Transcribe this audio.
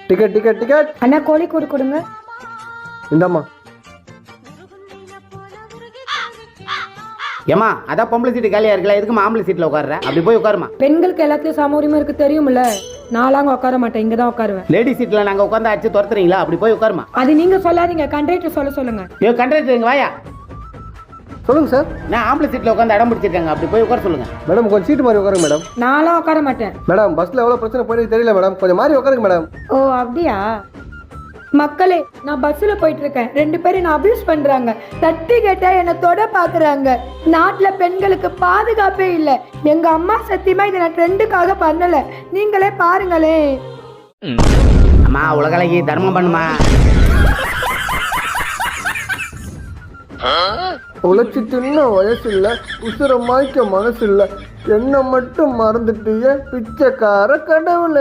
Ticket ticket ticket. அண்ணா கோழிக்கூடு கொடுங்க. இந்தாம்மா. ஏமா அதான் பொம்பளை சீட்டு காலியா இருக்குல்ல, எதுக்கு ஆம்பளை சீட்ல உட்கார்ற? அப்படி போய் உட்காருமா. பெண்களுக்கு எல்லாத்தையும் சம உரிமை இருக்கு தெரியுமில்ல. நான்லாம் உட்கார மாட்டேன், இங்க தான் உட்காருவேன். லேடி சீட்ல நாங்க உட்காந்து அடிச்சு துரத்துறீங்களா? அப்படி போய் உட்காருமா. அது நீங்க சொல்லாதீங்க, கண்டக்டர் சொல்ல சொல்லுங்க. ஐயோ கண்டக்டர் இங்க வாயா. சொல்லுங்க சார். நான் ஆம்பளை சீட்ல உட்காந்து அடம் பிடிச்சிருக்காங்க, அப்படி போய் உட்கார சொல்லுங்க. மேடம் கொஞ்சம் சீட்டு மாதிரி உட்காருங்க மேடம். நான்லாம் உட்கார மாட்டேன். மேடம் பஸ்ல எவ்வளவு பிரச்சனை போயிட்டு தெரியல மேடம், கொஞ்சம் மாதிரி உட்காருங்க மேடம். ஓ அப்படியா? மக்களே, நான் பஸ்ல போயிட்டு இருக்கேன். 2 பேரும் என்ன அபியூஸ் பண்றாங்க. தட்டி கேட்டா என்ன தொட பாக்குறாங்க. நாட்டுல பெண்களுக்கு பாதுகாப்பே இல்ல. எங்க அம்மா சத்தியமா இதை நான் ட்ரெண்டுக்காக பண்ணல. நீங்களே பாருங்களே. அம்மா உலகலைக்கு தர்மம் பண்ணுமா. உழைச்சி தின்ன வயசு இல்ல, உசுர மாய்க்க மனசு இல்ல, என்ன மட்டும் மறந்துட்டிய பிச்சைக்கார கடவுளை.